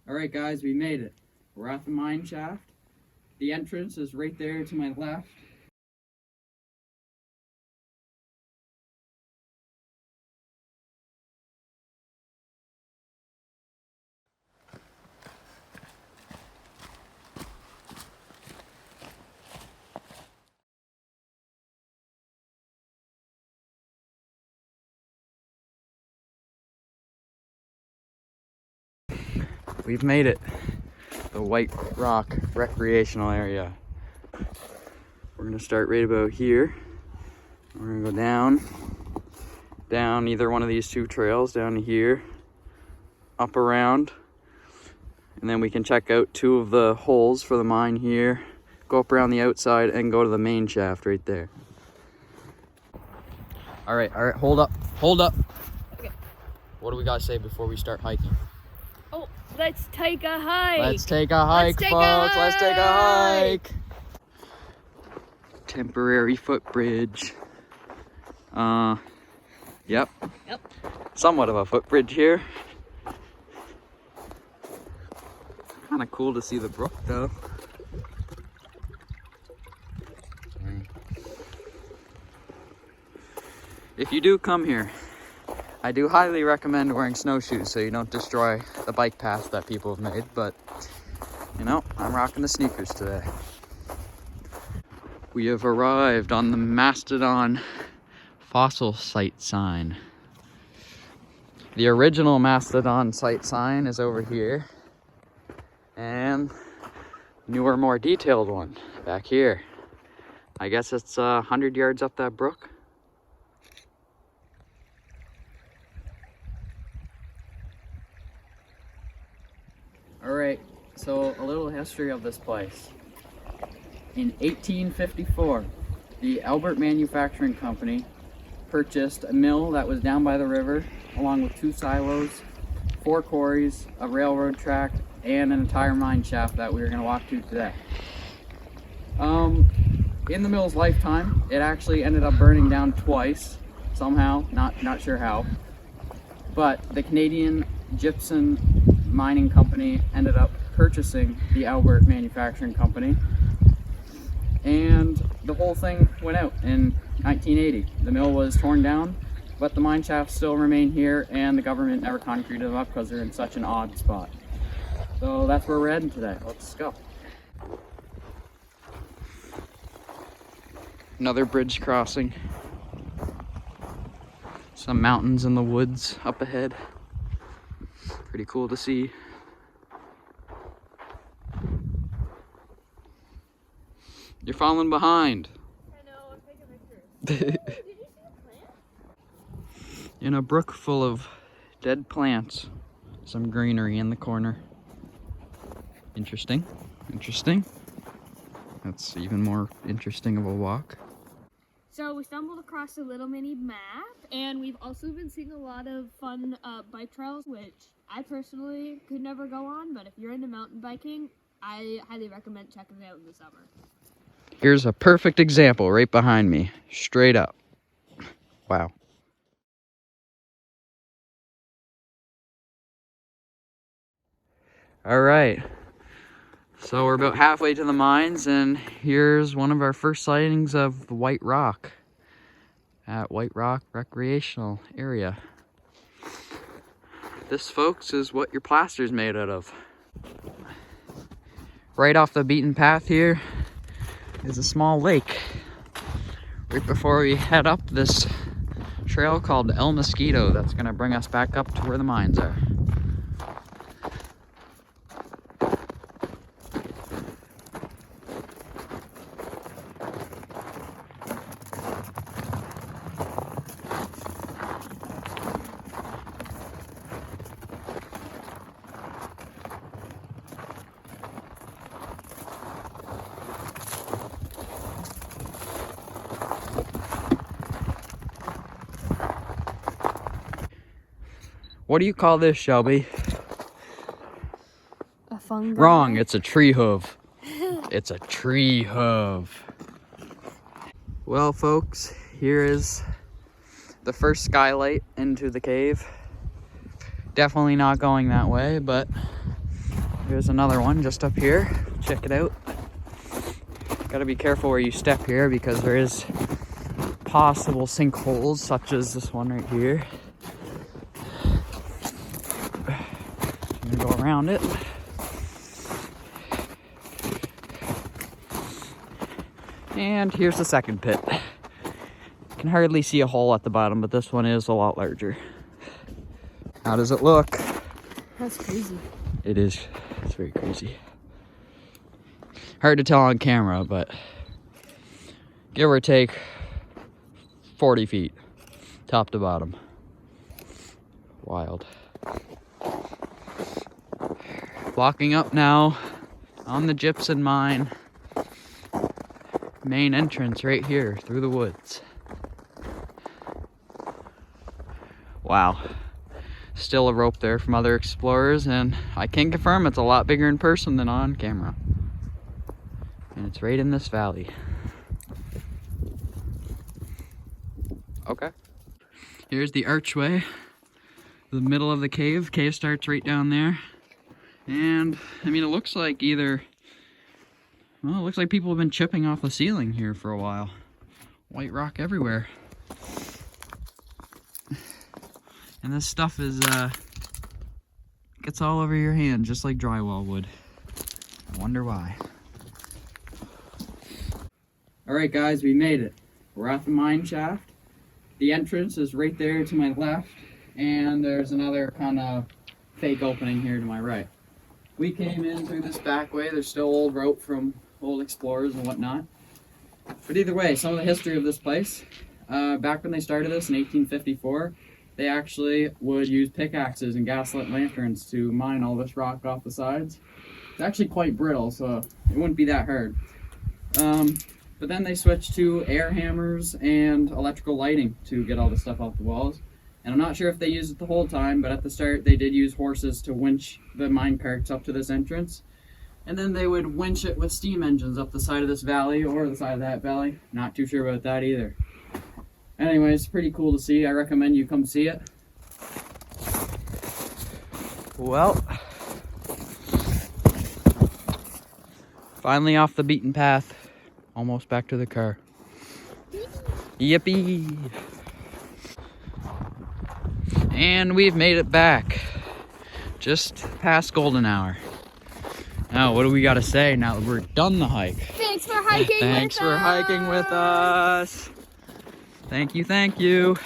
Alright guys, we made it. We're at the mine shaft. The entrance is right there to my left. We've made it. The White Rock Recreational Area. We're gonna start right about here. We're gonna go down either one of these two trails, down to here, up around, and then we can check out two of the holes for the mine here, go up around the outside and go to the main shaft right there. All right, hold up. Okay. What do we gotta say before we start hiking? Oh, let's take a hike. Let's take a hike, folks. Let's take a hike. Temporary footbridge. Yep. Somewhat of a footbridge here. Kind of cool to see the brook, though. If you do come here, I do highly recommend wearing snowshoes so you don't destroy the bike path that people have made, but you know, I'm rocking the sneakers today. We have arrived on the Mastodon fossil site sign. The original Mastodon site sign is over here, and newer, more detailed one back here. I guess it's 100 yards up that brook. Alright, so a little history of this place. In 1854, the Albert Manufacturing Company purchased a mill that was down by the river, along with 2 silos, 4 quarries, a railroad track, and an entire mine shaft that we are going to walk to today. In the mill's lifetime, it actually ended up burning down twice, somehow, not sure how. But the Canadian Gypsum Mining Company ended up purchasing the Albert Manufacturing Company, and the whole thing went out in 1980. The mill was torn down, but the mine shafts still remain here, and the government never concreted them up because they're in such an odd spot. So that's where we're heading today. Let's go. Another bridge crossing. Some mountains in the woods up ahead. Pretty cool to see. You're falling behind. I know, I'm taking pictures. Did you see the plant? In a brook full of dead plants. Some greenery in the corner. Interesting. That's even more interesting of a walk. So we stumbled across a little mini map, and we've also been seeing a lot of fun bike trails, which I personally could never go on, but if you're into mountain biking, I highly recommend checking it out in the summer. Here's a perfect example right behind me, straight up. Wow. All right. So we're about halfway to the mines, and here's one of our first sightings of the White Rock at White Rock Recreational Area. This, folks, is what your plaster's made out of. Right off the beaten path here is a small lake. Right before we head up this trail called El Mosquito that's gonna bring us back up to where the mines are. What do you call this, Shelby? A fungi? Wrong, it's a tree hoof. It's a tree hoof. Well, folks, here is the first skylight into the cave. Definitely not going that way, but Here's another one just up here. Check it out. Gotta be careful where you step here because there is possible sinkholes such as this one right here. I'm gonna go around it. And here's the second pit. Can hardly see a hole at the bottom, but this one is a lot larger. How does it look? That's crazy. It is. It's very crazy. Hard to tell on camera, but give or take 40 feet, top to bottom. Wild. Walking up now on the Gypsum Mine. Main entrance right here through the woods. Wow. Still a rope there from other explorers, and I can confirm it's a lot bigger in person than on camera. And it's right in this valley. Okay. Here's the archway. The middle of the cave. Cave starts right down there. And, I mean, it looks like either... Well, it looks like people have been chipping off the ceiling here for a while. White rock everywhere. And this stuff is, gets all over your hand, just like drywall would. I wonder why. Alright guys, we made it. We're at the mine shaft. The entrance is right there to my left, and there's another kind of fake opening here to my right. We came in through this back way. There's still old rope from old explorers and whatnot. But either way, some of the history of this place. Back when they started this in 1854, they actually would use pickaxes and gaslit lanterns to mine all this rock off the sides. It's actually quite brittle, so it wouldn't be that hard. But then they switched to air hammers and electrical lighting to get all the stuff off the walls. And I'm not sure if they used it the whole time, but at the start they did use horses to winch the mine carts up to this entrance. And then they would winch it with steam engines up the side of this valley or the side of that valley. Not too sure about that either. Anyways, pretty cool to see. I recommend you come see it. Well, finally off the beaten path. Almost back to the car. Yippee! And we've made it back. Just past golden hour. Now, what do we got to say now that we're done the hike? Thanks for hiking Thanks for hiking with us. Thank you, thank you.